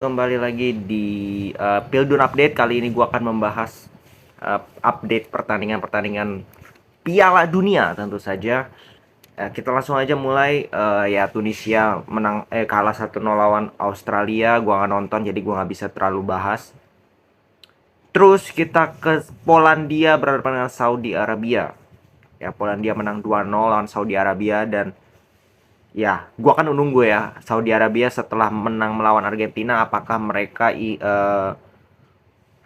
Kembali lagi di Pildun Update. Kali ini gue akan membahas update pertandingan-pertandingan Piala Dunia tentu saja. Kita langsung aja mulai. Ya, Tunisia menang kalah 1-0 lawan Australia. Gue nggak nonton jadi gue nggak bisa terlalu bahas. Terus kita ke Polandia berhadapan dengan Saudi Arabia. Ya, Polandia menang 2-0 lawan Saudi Arabia. Dan ya, gua kan nunggu ya Saudi Arabia setelah menang melawan Argentina, apakah mereka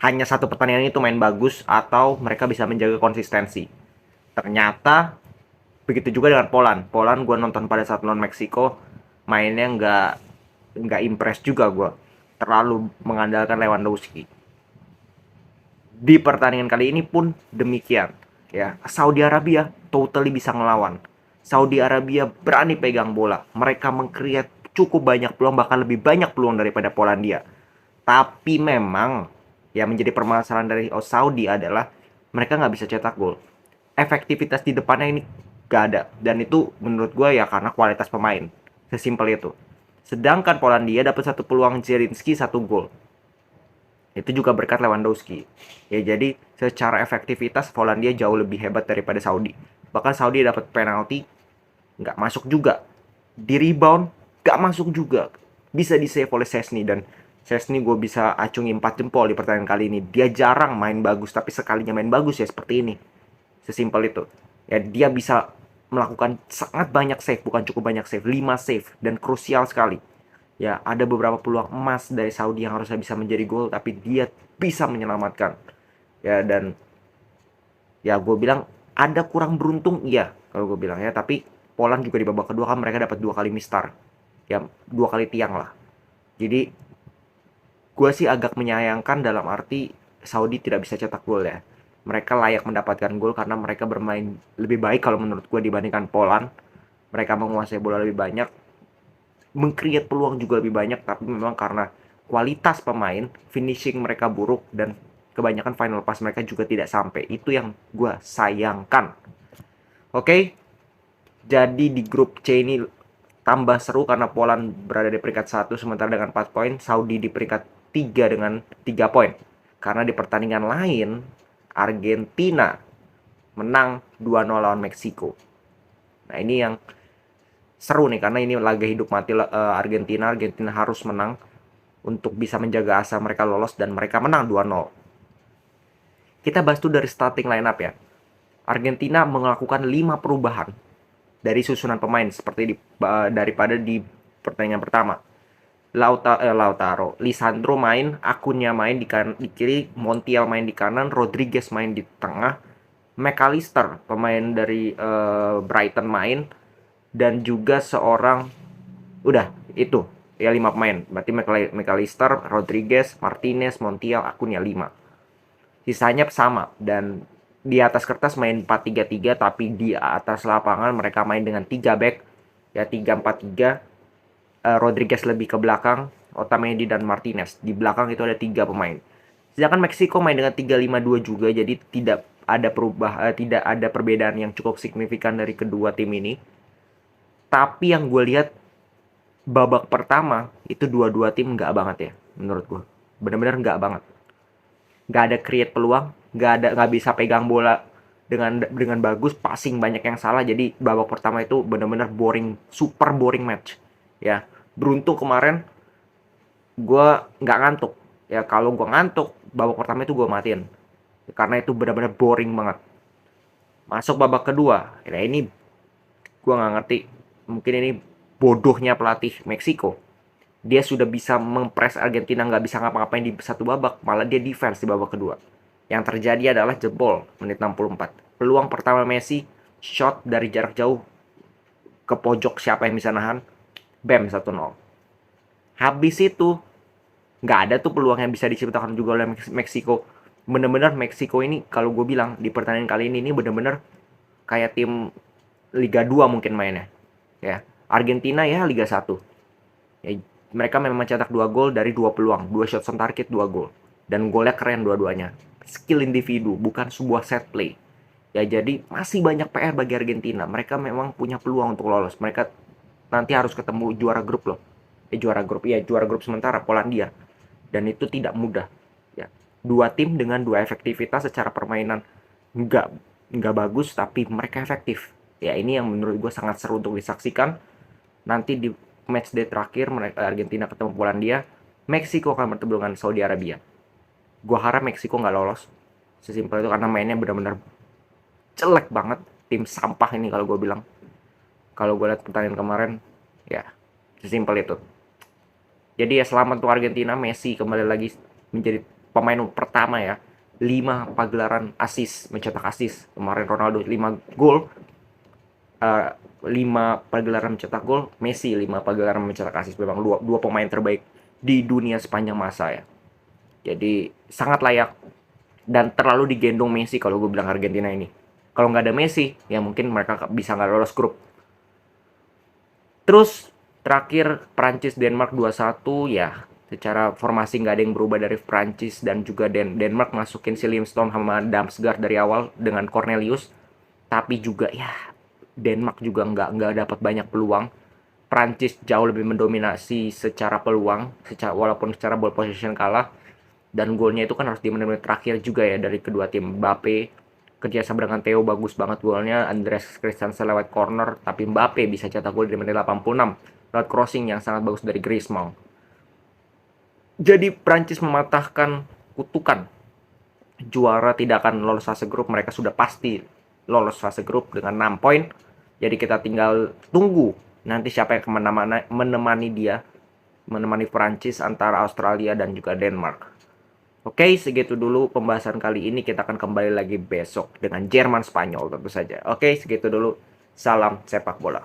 hanya satu pertandingan itu main bagus atau mereka bisa menjaga konsistensi. Ternyata begitu juga dengan Poland. Poland gue nonton pada saat lawan Meksiko, mainnya nggak impress juga gue. Terlalu mengandalkan Lewandowski. Di pertandingan kali ini pun demikian. Ya, Saudi Arabia totally bisa ngelawan. Saudi Arabia berani pegang bola. Mereka mengkreat cukup banyak peluang, bahkan lebih banyak peluang daripada Polandia. Tapi memang yang menjadi permasalahan dari Saudi adalah mereka nggak bisa cetak gol. Efektivitas di depannya ini nggak ada. Dan itu menurut gue ya karena kualitas pemain. Sesimpel itu. Sedangkan Polandia dapat satu peluang Zielinski, satu gol. Itu juga berkat Lewandowski. Ya, jadi secara efektivitas Polandia jauh lebih hebat daripada Saudi. Bahkan Saudi dapat penalti nggak masuk juga. Di rebound nggak masuk juga. Bisa di save oleh Szczesny, dan Szczesny gue bisa acungi 4 jempol di pertandingan kali ini. Dia jarang main bagus, tapi sekalinya main bagus ya seperti ini. Sesimpel itu. Ya, dia bisa melakukan sangat banyak save, bukan cukup banyak save, 5 save, dan krusial sekali. Ya, ada beberapa peluang emas dari Saudi yang harusnya bisa menjadi gol, tapi dia bisa menyelamatkan. Ya, dan ya gue bilang ada kurang beruntung, iya kalau gue bilang ya, tapi Poland juga di babak kedua kan mereka dapat 2 kali mistar, ya 2 kali tiang lah. Jadi gue sih agak menyayangkan dalam arti Saudi tidak bisa cetak gol ya. Mereka layak mendapatkan gol karena mereka bermain lebih baik kalau menurut gue dibandingkan Poland. Mereka menguasai bola lebih banyak, mengcreate peluang juga lebih banyak, tapi memang karena kualitas pemain, finishing mereka buruk, dan kebanyakan final pass mereka juga tidak sampai. Itu yang gue sayangkan. Oke, jadi di grup C ini tambah seru karena Poland berada di peringkat 1 sementara dengan 4 poin, Saudi di peringkat 3 dengan 3 poin. Karena di pertandingan lain, Argentina menang 2-0 lawan Meksiko. Nah, ini yang seru nih karena ini laga hidup mati Argentina. Argentina harus menang untuk bisa menjaga asa mereka lolos, dan mereka menang 2-0. Kita bahas tuh dari starting lineup ya. Argentina melakukan 5 perubahan dari susunan pemain seperti daripada di pertandingan pertama. Lautaro, Lisandro main, Acuña main di kiri, Montiel main di kanan, Rodriguez main di tengah, McAllister pemain dari Brighton main, dan juga seorang, udah itu ya 5 pemain. Berarti McAllister, Rodriguez, Martinez, Montiel, Acuña 5. Sisanya sama, dan di atas kertas main 4-3-3, tapi di atas lapangan mereka main dengan 3 back, ya 3-4-3. Rodriguez lebih ke belakang, Otamendi dan Martinez. Di belakang itu ada 3 pemain. Sedangkan Meksiko main dengan 3-5-2 juga, jadi tidak ada perbedaan yang cukup signifikan dari kedua tim ini. Tapi yang gue lihat babak pertama itu dua-dua tim nggak banget ya menurut gue. Benar-benar nggak banget. Nggak ada create peluang, nggak bisa pegang bola dengan bagus, passing banyak yang salah. Jadi babak pertama itu benar-benar boring, super boring match. Ya, beruntung kemarin gue nggak ngantuk. Ya, kalau gue ngantuk babak pertama itu gue matiin karena itu benar-benar boring banget. Masuk babak kedua, ya ini gue nggak ngerti. Mungkin ini bodohnya pelatih Meksiko. Dia sudah bisa mempres Argentina, nggak bisa ngapa-ngapain di satu babak, malah dia defense di babak kedua. Yang terjadi adalah jebol menit 64. Peluang pertama Messi, shot dari jarak jauh ke pojok, siapa yang bisa nahan? Bam, 1-0. Habis itu nggak ada tuh peluang yang bisa diciptakan juga oleh Meksiko. Bener-bener Meksiko ini kalau gue bilang di pertandingan kali ini bener-bener kayak tim Liga 2 mungkin mainnya. Ya, Argentina ya Liga 1. Ya, mereka memang cetak 2 gol dari 2 peluang, 2 shot on target, 2 gol. Dan golnya keren dua-duanya. Skill individu, bukan sebuah set play. Ya, jadi masih banyak PR bagi Argentina. Mereka memang punya peluang untuk lolos. Mereka nanti harus ketemu juara grup loh. Juara grup sementara Polandia. dan itu tidak mudah ya. Dua tim dengan dua efektivitas secara permainan nggak nggak bagus tapi mereka efektif ya. Ini yang menurut gue sangat seru untuk disaksikan. Nanti di match day terakhir mereka Argentina ketemu Polandia, Meksiko akan bertemu dengan Saudi Arabia. Gue harap Meksiko nggak lolos, sesimpel itu, karena mainnya benar-benar jelek banget, tim sampah ini kalau gue bilang. Kalau gue lihat pertandingan kemarin ya sesimpel itu. Jadi ya selamat untuk Argentina, Messi kembali lagi menjadi pemain pertama ya 5 pagelaran asis, mencetak asis. Kemarin Ronaldo 5 gol, 5 pagelaran mencetak gol, Messi 5 pagelaran mencetak asis. Memang dua pemain terbaik di dunia sepanjang masa ya. Jadi sangat layak dan terlalu digendong Messi kalau gue bilang Argentina ini. Kalau nggak ada Messi, ya mungkin mereka bisa nggak lolos grup. Terus terakhir Prancis Denmark 2-1 ya. Secara formasi nggak ada yang berubah dari Prancis, dan juga Denmark masukin si Lindstrom sama Damsgaard dari awal dengan Cornelius. Tapi juga ya Denmark juga nggak dapat banyak peluang. Prancis jauh lebih mendominasi secara peluang, walaupun secara ball possession kalah. Dan golnya itu kan harus di menit-menit terakhir juga ya dari kedua tim. Mbappe kerja sama dengan Theo bagus banget golnya. Andreas Christensen lewat corner, tapi Mbappe bisa cetak gol di menit 86 lewat crossing yang sangat bagus dari Griezmann. Jadi Prancis mematahkan kutukan juara tidak akan lolos fase grup. Mereka sudah pasti lolos fase grup dengan 6 poin. Jadi kita tinggal tunggu nanti siapa yang menemani Prancis antara Australia dan juga Denmark. Oke, segitu dulu pembahasan kali ini. Kita akan kembali lagi besok dengan Jerman Spanyol tentu saja. Oke, segitu dulu. Salam sepak bola.